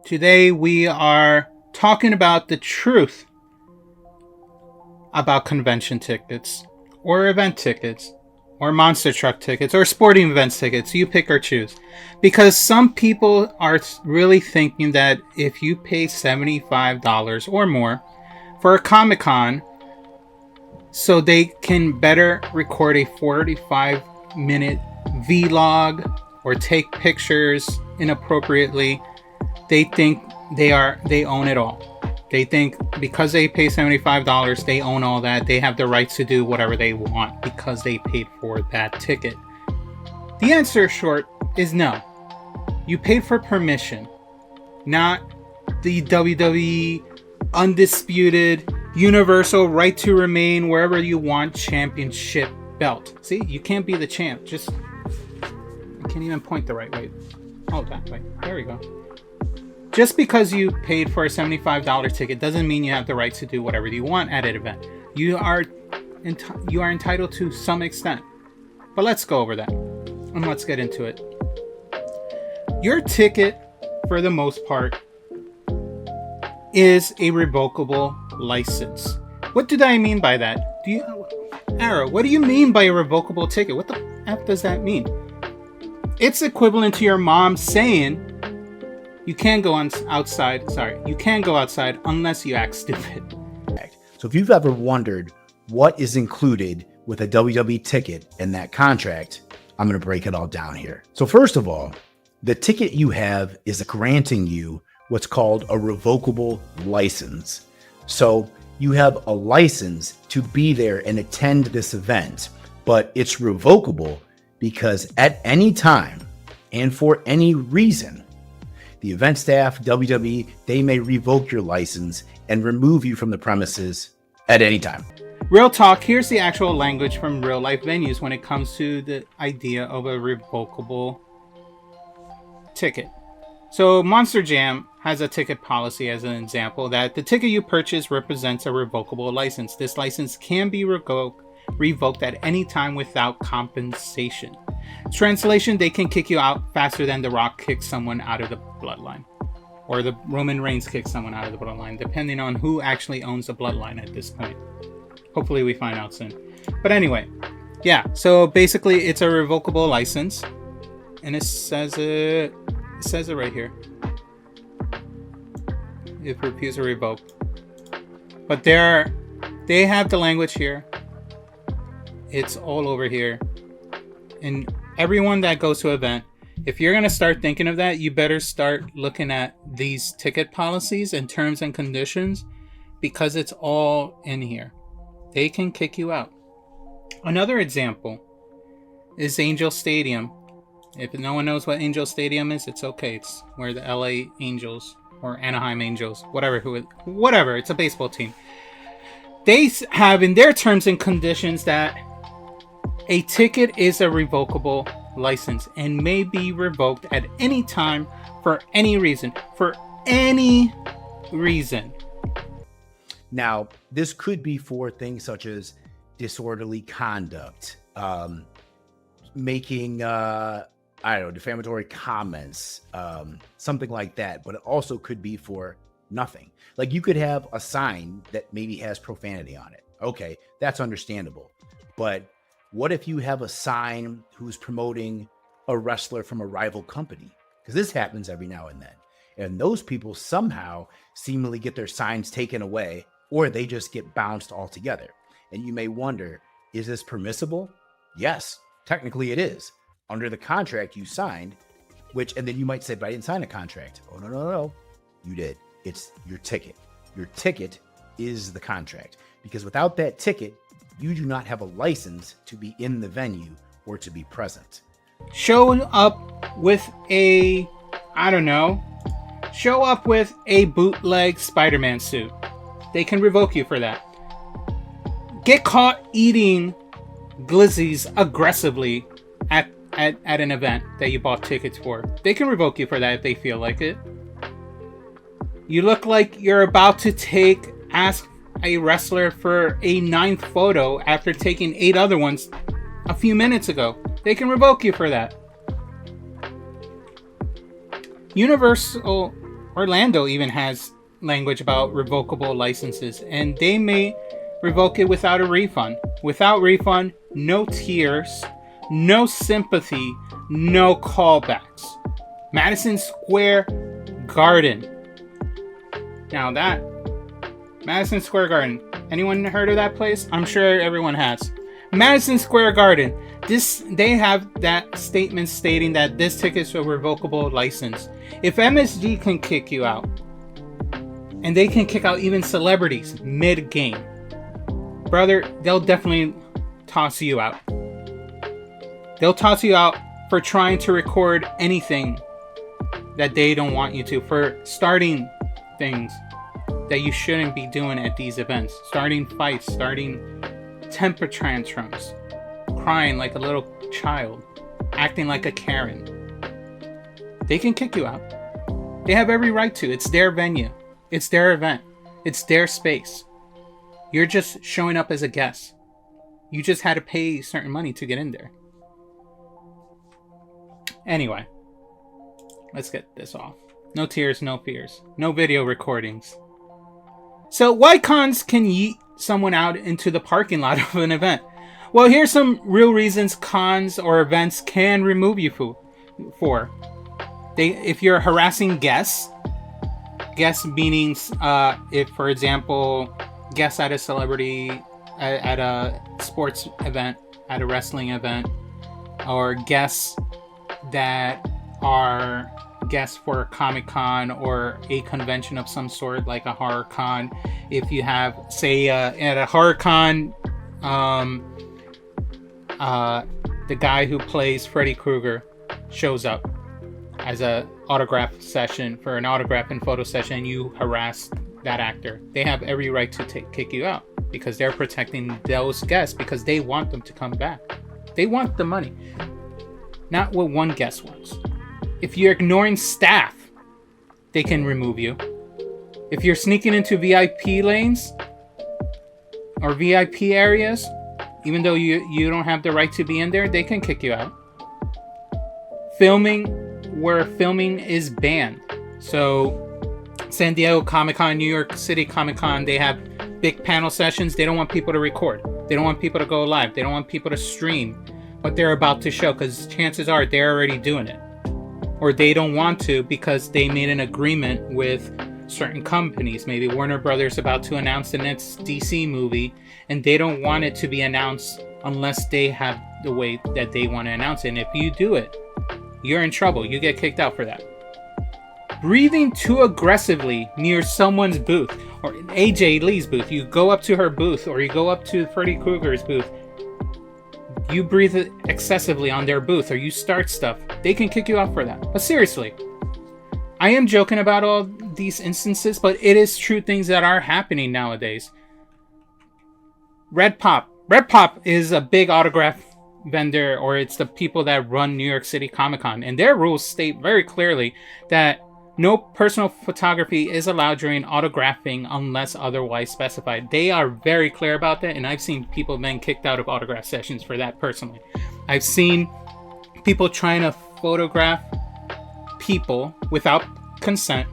Today we are talking about the truth about convention tickets, or event tickets, or monster truck tickets, or sporting events tickets. You pick or choose. Because some people are really thinking that if you pay $75 or more for a Comic-Con, so they can better record a 45-minute vlog or take pictures inappropriately, they think they own it all. They think because they pay $75, they own all that. They have the right to do whatever they want because they paid for that ticket. The answer, short, is no. You paid for permission, not the WWE undisputed universal right to remain wherever you want championship belt. See, you can't be the champ. I can't even point the right way. Oh, that way. There we go. Just because you paid for a $75 ticket doesn't mean you have the right to do whatever you want at an event. You are entitled to some extent. But let's go over that. And let's get into it. Your ticket, for the most part, is a revocable license. What did I mean by that? Arrow, what do you mean by a revocable ticket? What the F does that mean? It's equivalent to your mom saying you can't go outside unless you act stupid. So if you've ever wondered what is included with a WWE ticket in that contract, I'm going to break it all down here. So first of all, the ticket you have is granting you what's called a revocable license. So you have a license to be there and attend this event, but it's revocable because at any time and for any reason, the event staff, WWE, they may revoke your license and remove you from the premises at any time. Real talk, here's the actual language from real life venues when it comes to the idea of a revocable ticket. So Monster Jam has a ticket policy as an example that the ticket you purchase represents a revocable license. This license can be revoked at any time without compensation. Translation, they can kick you out faster than The Rock kicks someone out of the bloodline. Or the Roman Reigns kicks someone out of the bloodline, depending on who actually owns the bloodline at this point. Hopefully we find out soon. But anyway, yeah, so basically it's a revocable license. And it says it right here. If refused or revoked. But they have the language here. It's all over here. And everyone that goes to an event, if you're going to start thinking of that, you better start looking at these ticket policies and terms and conditions because it's all in here. They can kick you out. Another example is Angel Stadium. If no one knows what Angel Stadium is, it's okay. It's where the LA Angels or Anaheim Angels, whatever, it's a baseball team. They have in their terms and conditions that a ticket is a revocable license and may be revoked at any time for any reason. Now, this could be for things such as disorderly conduct, making, defamatory comments, something like that. But it also could be for nothing. Like you could have a sign that maybe has profanity on it. Okay, that's understandable. But what if you have a sign who's promoting a wrestler from a rival company? Because this happens every now and then. And those people somehow seemingly get their signs taken away, or they just get bounced altogether. And you may wonder, is this permissible? Yes, technically it is. Under the contract you signed, and then you might say, but I didn't sign a contract. Oh, no. You did. It's your ticket. Your ticket is the contract. Because without that ticket, you do not have a license to be in the venue or to be present. Show up with a bootleg Spider-Man suit. They can revoke you for that. Get caught eating glizzies aggressively at an event that you bought tickets for. They can revoke you for that if they feel like it. You look like you're about to ask a wrestler for a 9th photo after taking 8 other ones a few minutes ago. They can revoke you for that. Universal Orlando even has language about revocable licenses, and they may revoke it without a refund. Without refund, no tears, no sympathy, no callbacks. Madison Square Garden. Now that Madison Square Garden, anyone heard of that place? I'm sure everyone has. Madison Square Garden. They have that statement stating that this ticket is a revocable license. If MSG can kick you out, and they can kick out even celebrities mid-game, brother, they'll definitely toss you out. They'll toss you out for trying to record anything that they don't want you to, for starting things that you shouldn't be doing at these events, starting fights, starting temper tantrums, crying like a little child, acting like a Karen. They can kick you out. They have every right to. It's their venue. It's their event. It's their space. You're just showing up as a guest. You just had to pay certain money to get in there. Anyway, let's get this off. No tears, no fears. No video recordings. So why cons can yeet someone out into the parking lot of an event? Well, here's some real reasons cons or events can remove you for. If you're harassing guests meaning if, for example, guests at a celebrity, at a sports event, at a wrestling event, or guests that are guests for a Comic-Con or a convention of some sort, like a horror con. If you have, say, at a horror con, the guy who plays Freddy Krueger shows up as a autograph session for an autograph and photo session, you harass that actor. They have every right to kick you out because they're protecting those guests because they want them to come back. They want the money, not what one guest wants. If you're ignoring staff, they can remove you. If you're sneaking into VIP lanes or VIP areas, even though you don't have the right to be in there, they can kick you out. Filming where filming is banned. So San Diego Comic-Con, New York City Comic-Con, they have big panel sessions. They don't want people to record. They don't want people to go live. They don't want people to stream what they're about to show because chances are they're already doing it. Or they don't want to because they made an agreement with certain companies. Maybe Warner Brothers about to announce the next DC movie, and they don't want it to be announced unless they have the way that they want to announce it. And if you do it, you're in trouble. You get kicked out for that. Breathing too aggressively near someone's booth, or AJ Lee's booth. You go up to her booth, or you go up to Freddy Krueger's booth. You breathe excessively on their booth, or you start stuff. They can kick you out for that. But seriously, I am joking about all these instances, but it is true things that are happening nowadays. Red Pop is a big autograph vendor, or it's the people that run New York City Comic-Con, and their rules state very clearly that no personal photography is allowed during autographing unless otherwise specified. They are very clear about that, and I've seen people being kicked out of autograph sessions for that personally. I've seen people trying to photograph people without consent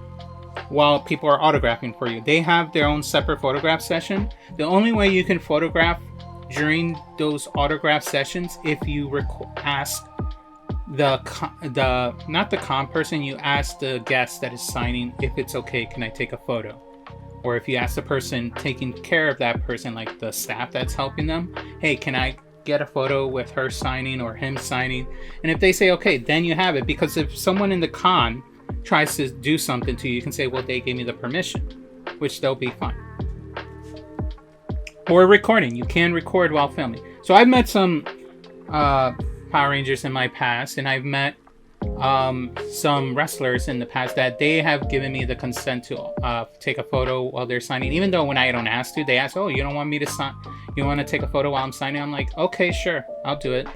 while people are autographing for you. They have their own separate photograph session. The only way you can photograph during those autograph sessions, if you ask not the con person, you ask the guest that is signing if it's okay, can I take a photo? Or if you ask the person taking care of that person, like the staff that's helping them, hey, can I get a photo with her signing or him signing? And if they say okay, then you have it. Because if someone in the con tries to do something to you, you can say, well, they gave me the permission, which they'll be fine. Or recording. You can record while filming. So I've met some Power Rangers in my past, and I've met some wrestlers in the past that they have given me the consent to take a photo while they're signing, even though when I don't ask to, they ask, oh, you don't want me to sign, you want to take a photo while I'm signing? I'm like, okay, sure, I'll do it.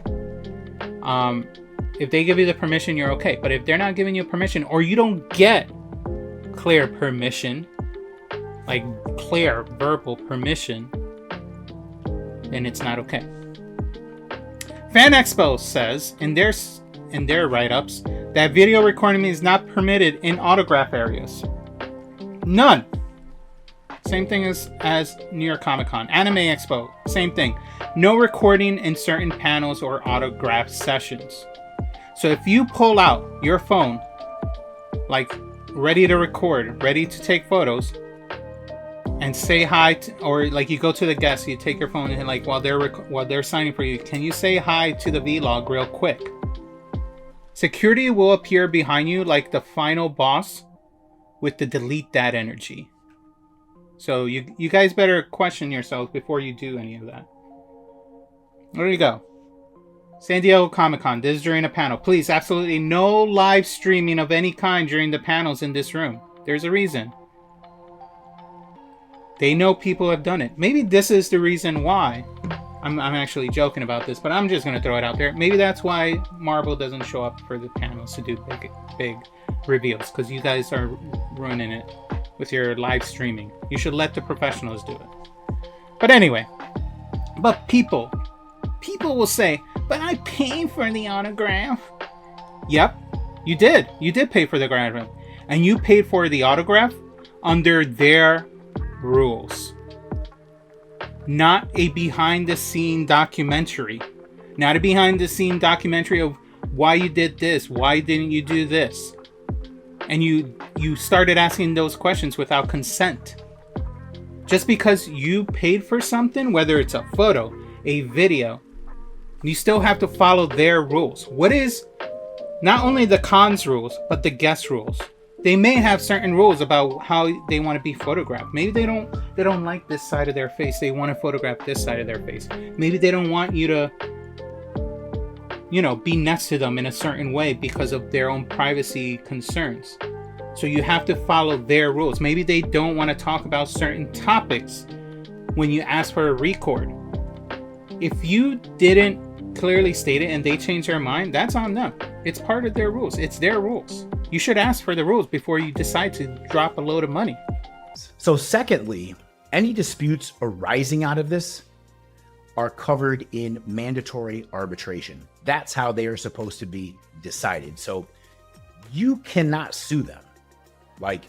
If they give you the permission, you're okay. But if they're not giving you permission, or you don't get clear permission, like clear verbal permission, then it's not okay. Fan Expos says in their in their write-ups that video recording is not permitted in autograph areas. None. Same thing as New York Comic Con. Anime Expo, same thing. No recording in certain panels or autograph sessions. So if you pull out your phone, like ready to record, ready to take photos, and say hi to, or like you go to the guests, you take your phone and like while they're signing for you, can you say hi to the vlog real quick? Security will appear behind you like the final boss with the delete that energy. So you guys better question yourselves before you do any of that. There you go. San Diego Comic-Con. This is during a panel. Please, absolutely no live streaming of any kind during the panels in this room. There's a reason. They know people have done it. Maybe this is the reason why. I'm actually joking about this, but I'm just going to throw it out there. Maybe that's why Marvel doesn't show up for the panels to do big reveals, because you guys are ruining it with your live streaming. You should let the professionals do it. But anyway, but people will say, but I paid for the autograph. Yep, you did. You did pay for the autograph. And you paid for the autograph under their rules. Not a behind-the-scene documentary. Not a behind-the-scene documentary of why you did this, why didn't you do this? And you started asking those questions without consent. Just because you paid for something, whether it's a photo, a video, you still have to follow their rules. What is not only the con's rules, but the guest rules? They may have certain rules about how they want to be photographed. Maybe they don't like this side of their face. They want to photograph this side of their face. Maybe they don't want you to, be next to them in a certain way because of their own privacy concerns. So you have to follow their rules. Maybe they don't want to talk about certain topics when you ask for a record. If you didn't clearly state it and they change their mind, that's on them. It's part of their rules. It's their rules. You should ask for the rules before you decide to drop a load of money. So secondly, any disputes arising out of this are covered in mandatory arbitration. That's how they are supposed to be decided. So you cannot sue them, like,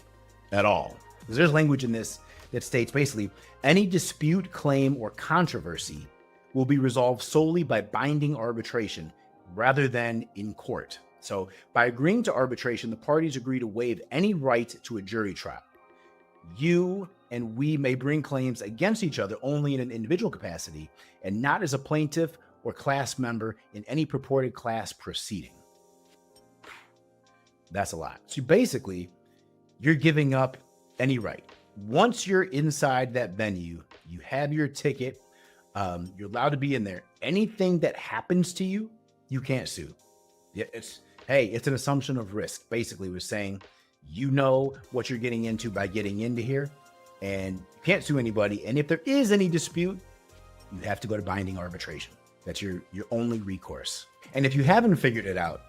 at all. Because there's language in this that states basically any dispute, claim, or controversy will be resolved solely by binding arbitration rather than in court. So by agreeing to arbitration, the parties agree to waive any right to a jury trial. You and we may bring claims against each other only in an individual capacity and not as a plaintiff or class member in any purported class proceeding. That's a lot. So basically, you're giving up any right. Once you're inside that venue, you have your ticket, you're allowed to be in there. Anything that happens to you, you can't sue. It's an assumption of risk. Basically, we're saying you know what you're getting into by getting into here, and you can't sue anybody. And if there is any dispute, you have to go to binding arbitration. That's your only recourse. And if you haven't figured it out,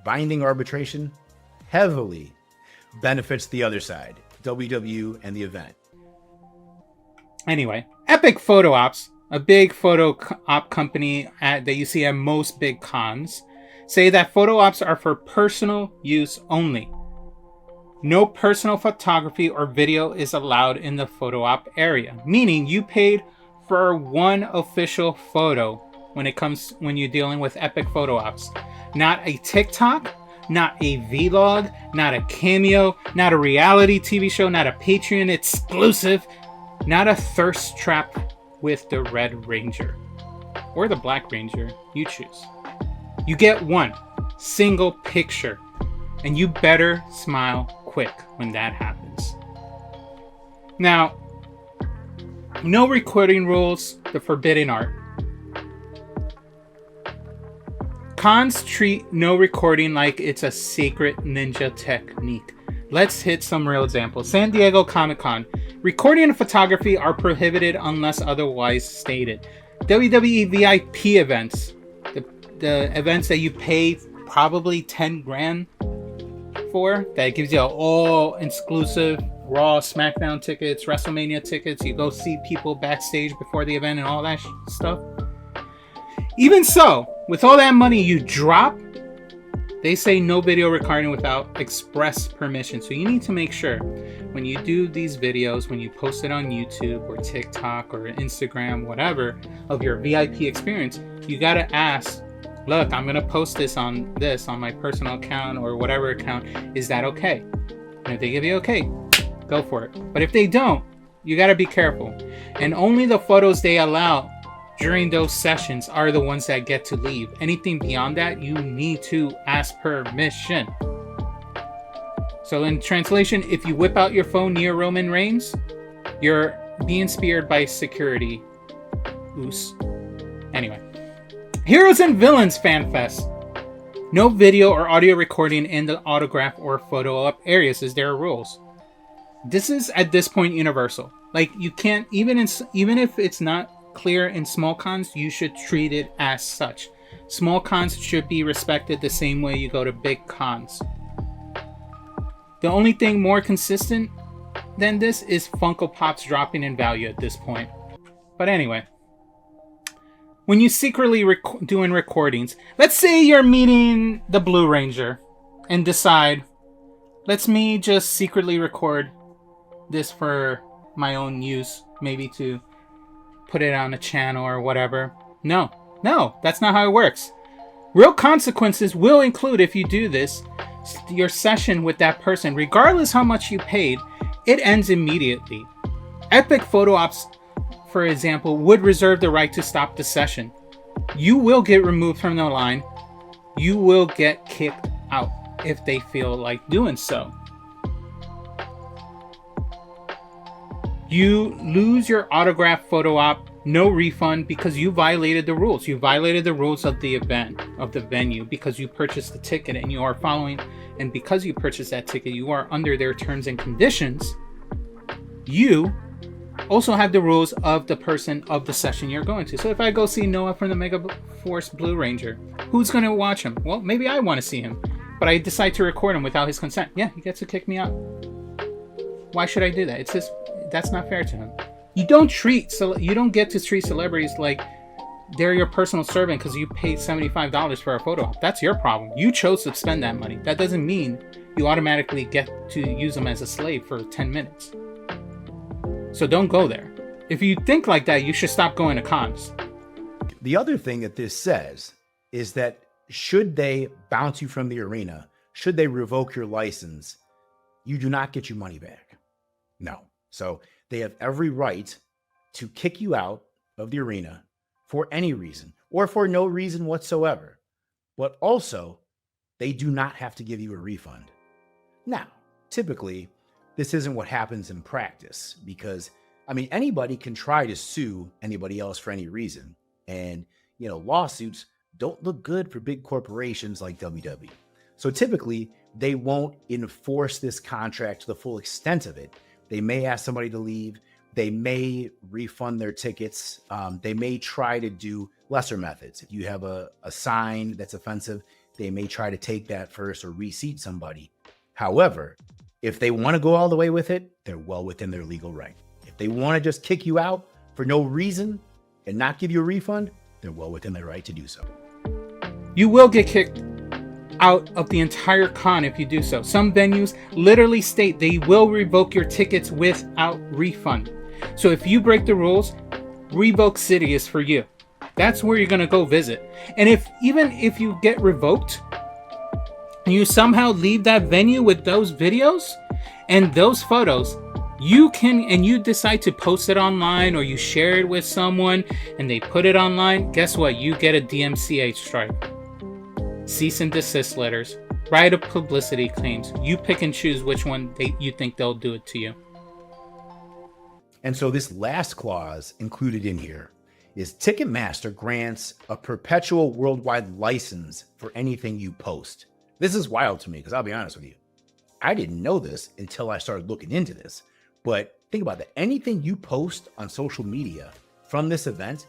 binding arbitration heavily benefits the other side, WW and the event. Anyway, Epic Photo Ops, a big photo op company that you see at most big cons, say that photo ops are for personal use only. No personal photography or video is allowed in the photo op area, meaning you paid for one official photo when you're dealing with Epic Photo Ops. Not a TikTok, not a vlog, not a cameo, not a reality TV show, not a Patreon exclusive, not a thirst trap with the Red Ranger or the Black Ranger, you choose. You get one single picture, and you better smile quick when that happens. Now, no recording rules, the forbidden art. Cons treat no recording like it's a sacred ninja technique. Let's hit some real examples. San Diego Comic-Con. Recording and photography are prohibited unless otherwise stated. WWE VIP events. The events that you pay probably 10 grand for, that gives you all exclusive Raw, SmackDown tickets, WrestleMania tickets. You go see people backstage before the event and all that stuff. Even so, with all that money you drop They say no video recording without express permission. So you need to make sure when you do these videos, when you post it on YouTube or TikTok or Instagram, whatever, of your VIP experience, you got to ask, look, I'm going to post this on my personal account or whatever account. Is that okay? And if they give you okay, go for it. But if they don't, you got to be careful. And only the photos they allow during those sessions are the ones that get to leave. Anything beyond that, you need to ask permission. So in translation, if you whip out your phone near Roman Reigns, you're being speared by security. Oos. Anyway. Heroes and Villains Fan Fest. No video or audio recording in the autograph or photo op areas is there rules. This is at this point universal. Like you can't, even if it's not clear in small cons, you should treat it as such. Small cons should be respected the same way you go to big cons. The only thing more consistent than this is Funko Pops dropping in value at this point. But anyway, when you secretly doing recordings, let's say you're meeting the Blue Ranger and decide, let's me just secretly record this for my own use, maybe to put it on a channel or whatever. No, that's not how it works. Real consequences will include, if you do this, your session with that person, regardless how much you paid, it ends immediately. Epic photo ops, for example, would reserve the right to stop the session. You will get removed from the line. You will get kicked out if they feel like doing so. You lose your autograph photo op, no refund, because you violated the rules. You violated the rules of the event, of the venue, because you purchased the ticket and you are following, and because you purchased that ticket, you are under their terms and conditions. You also have the rules of the person of the session you're going to. So if I go see Noah from the Mega Force Blue Ranger, who's going to watch him? Well, maybe I want to see him, but I decide to record him without his consent. Yeah, he gets to kick me out. Why should I do that? It's just, that's not fair to him. You don't get to treat celebrities like they're your personal servant because you paid $75 for a photo op. That's your problem. You chose to spend that money. That doesn't mean you automatically get to use them as a slave for 10 minutes. So don't go there. If you think like that, you should stop going to cons. The other thing that this says is that should they bounce you from the arena, should they revoke your license, you do not get your money back. No. So they have every right to kick you out of the arena for any reason or for no reason whatsoever. But also, they do not have to give you a refund. Now, typically, this isn't what happens in practice because, I mean, anybody can try to sue anybody else for any reason. And, you know, lawsuits don't look good for big corporations like WWE. So typically, they won't enforce this contract to the full extent of it. They may ask somebody to leave. They may refund their tickets. They may try to do lesser methods. If you have a sign that's offensive, they may try to take that first or reseat somebody. However, if they want to go all the way with it, they're well within their legal right. If they want to just kick you out for no reason and not give you a refund, they're well within their right to do so. You will get kicked out of the entire con if you do so. Some venues literally state they will revoke your tickets without refund. So if you break the rules, Revoke City is for you. That's where you're going to go visit. And even if you get revoked, and you somehow leave that venue with those videos and those photos, you decide to post it online or you share it with someone and they put it online, guess what? You get a DMCA strike. Cease and desist letters, right of publicity claims. You pick and choose which one you think they'll do it to you. And so this last clause included in here is Ticketmaster grants a perpetual worldwide license for anything you post. This is wild to me because I'll be honest with you. I didn't know this until I started looking into this. But think about that. Anything you post on social media from this event,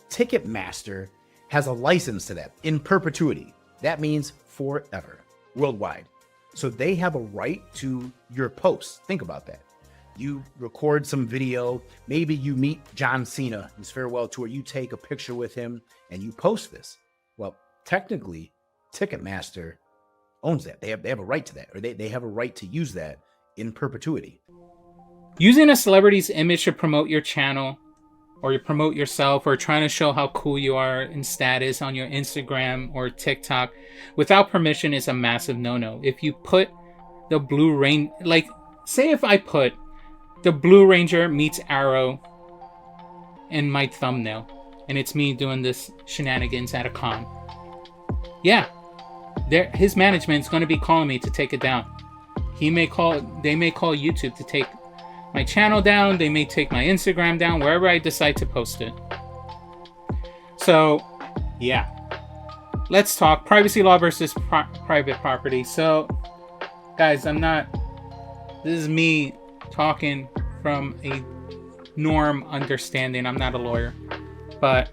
Ticketmaster has a license to that in perpetuity. That means forever, worldwide. So they have a right to your posts. Think about that. You record some video. Maybe you meet John Cena, his farewell tour. You take a picture with him and you post this. Well, technically, Ticketmaster owns that. They have a right to that, or they have a right to use that in perpetuity. Using a celebrity's image to promote your channel or you promote yourself or trying to show how cool you are in status on your Instagram or TikTok without permission is a massive no-no. If you put the Blue Ranger, like, say if I put the Blue Ranger meets Arrow in my thumbnail and it's me doing this shenanigans at a con. Yeah, his management's going to be calling me to take it down. They may call YouTube to take my channel down. They may take my Instagram down, wherever I decide to post it. So, yeah. Let's talk privacy law versus private property. So, guys, this is me talking from a norm understanding. I'm not a lawyer. But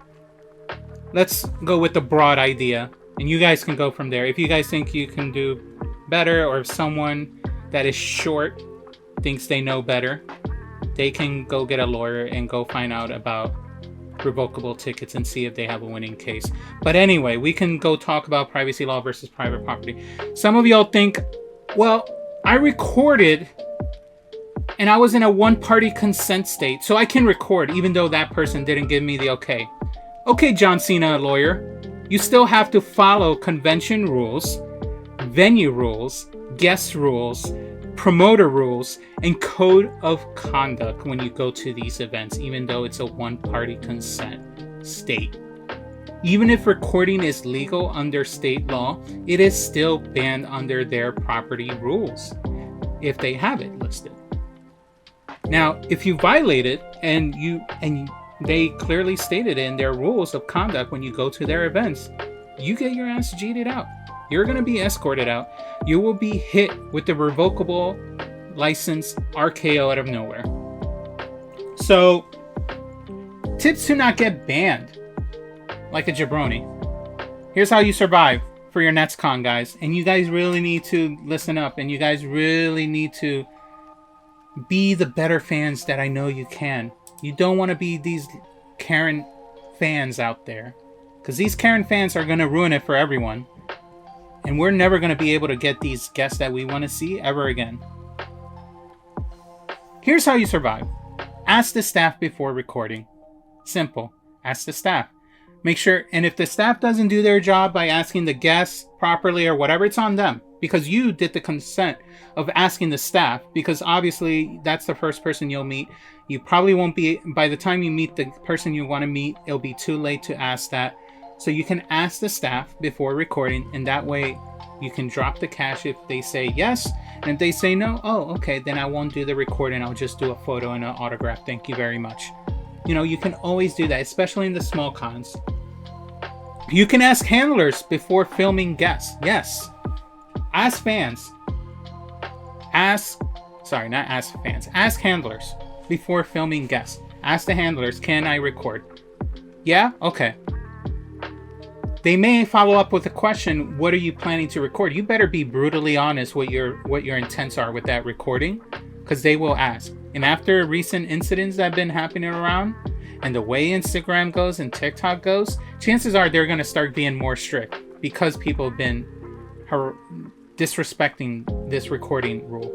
let's go with the broad idea. And you guys can go from there. If you guys think you can do better, or if someone that is short thinks they know better, they can go get a lawyer and go find out about revocable tickets and see if they have a winning case. But anyway, we can go talk about privacy law versus private property. Some of y'all think, well, I recorded and I was in a one-party consent state, so I can record even though that person didn't give me the okay. Okay, John Cena lawyer, you still have to follow convention rules, venue rules, guest rules, promoter rules, and code of conduct when you go to these events, even though it's a one-party consent state. Even if recording is legal under state law, it is still banned under their property rules if they have it listed. Now, if you violate it and they clearly stated in their rules of conduct when you go to their events, you get your ass cheated out. You're going to be escorted out. You will be hit with the revocable license RKO out of nowhere. So, tips to not get banned like a jabroni. Here's how you survive for your next con, guys. And you guys really need to listen up. And you guys really need to be the better fans that I know you can. You don't want to be these Karen fans out there. Because these Karen fans are going to ruin it for everyone. And we're never going to be able to get these guests that we want to see ever again. Here's how you survive. Ask the staff before recording. Simple. Ask the staff. Make sure, and if the staff doesn't do their job by asking the guests properly or whatever, it's on them. Because you did the consent of asking the staff. Because obviously, that's the first person you'll meet. You probably won't be, by the time you meet the person you want to meet, it'll be too late to ask that. So you can ask the staff before recording, and that way you can drop the cash if they say yes. And if they say no, oh, okay, then I won't do the recording. I'll just do a photo and an autograph. Thank you very much. You know, you can always do that, especially in the small cons. You can ask handlers before filming guests. Yes. Ask fans. Ask handlers before filming guests. Ask the handlers, can I record? Yeah? Okay. They may follow up with a question, what are you planning to record? You better be brutally honest what your intents are with that recording, because they will ask. And after recent incidents that have been happening around, and the way Instagram goes and TikTok goes, chances are they're going to start being more strict because people have been disrespecting this recording rule.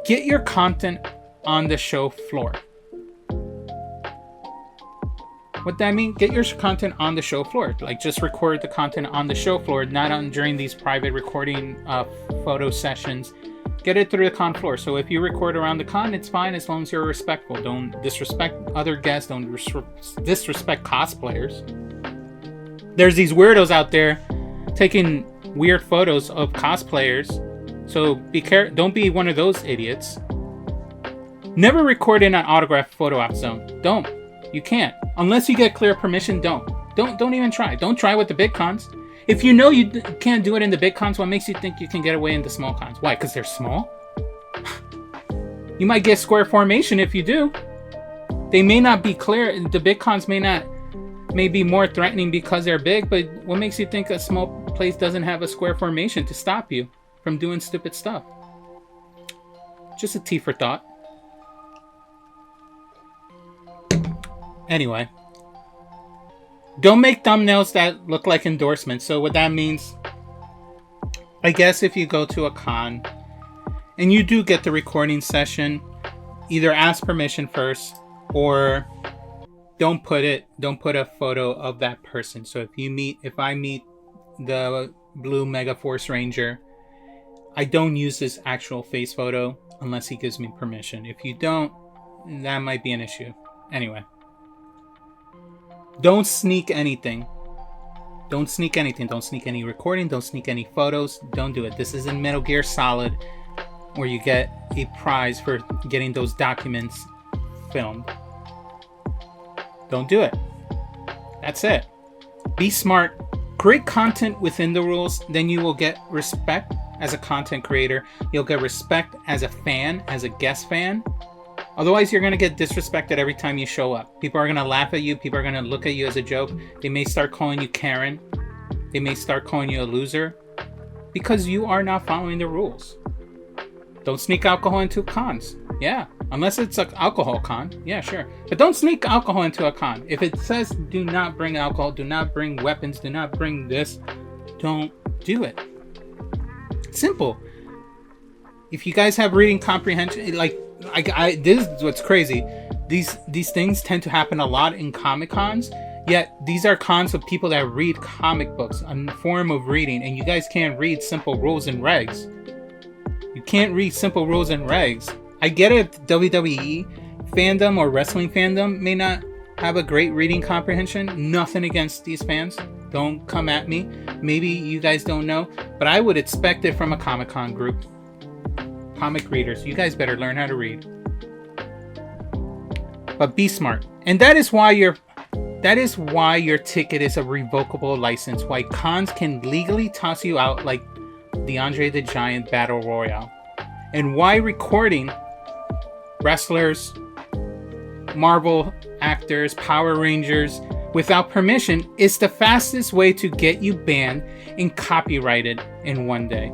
Get your content on the show floor. What that mean? Get your content on the show floor. Like, just record the content on the show floor, not during these private recording photo sessions. Get it through the con floor. So if you record around the con, it's fine as long as you're respectful. Don't disrespect other guests. Don't disrespect cosplayers. There's these weirdos out there taking weird photos of cosplayers. So be careful. Don't be one of those idiots. Never record in an autograph photo op zone. Don't. You can't. Unless you get clear permission, don't even try. Don't try with the big cons. If you know you can't do it in the big cons, what makes you think you can get away in the small cons? Why? Because they're small? You might get square formation if you do. They may not be clear. The big cons may be more threatening because they're big, but what makes you think a small place doesn't have a square formation to stop you from doing stupid stuff? Just a tea for thought. Anyway, don't make thumbnails that look like endorsements. So what that means, I guess if you go to a con and you do get the recording session, either ask permission first or don't put a photo of that person. So if I meet the blue Mega Force Ranger, I don't use his actual face photo unless he gives me permission. If you don't, that might be an issue. Anyway, don't sneak anything. Don't sneak anything. Don't sneak any recording. Don't sneak any photos. Don't do it. This isn't Metal Gear Solid where you get a prize for getting those documents filmed. Don't do it. That's it. Be smart. Create content within the rules. Then you will get respect as a content creator. You'll get respect as a fan, as a guest fan. Otherwise, you're going to get disrespected every time you show up. People are going to laugh at you. People are going to look at you as a joke. They may start calling you Karen. They may start calling you a loser because you are not following the rules. Don't sneak alcohol into cons. Yeah, unless it's an alcohol con. Yeah, sure. But don't sneak alcohol into a con. If it says do not bring alcohol, do not bring weapons, do not bring this, don't do it. Simple. If you guys have reading comprehension, like this is what's crazy. These things tend to happen a lot in Comic Cons. Yet these are cons of people that read comic books, a form of reading, and you guys can't read simple rules and regs. You can't read simple rules and regs. I get it if WWE fandom or wrestling fandom may not have a great reading comprehension. Nothing against these fans. Don't come at me. Maybe you guys don't know, but I would expect it from a Comic-Con group. Comic readers, you guys better learn how to read. But be smart. And that is why your ticket is a revocable license. Why cons can legally toss you out like the Andre the Giant Battle Royale. And why recording wrestlers, Marvel actors, Power Rangers without permission is the fastest way to get you banned and copyrighted in one day.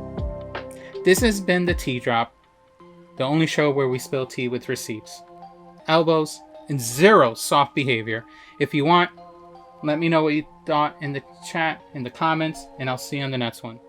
This has been the Tea Drop, the only show where we spill tea with receipts, elbows, and zero soft behavior. If you want, let me know what you thought in the chat, in the comments, and I'll see you on the next one.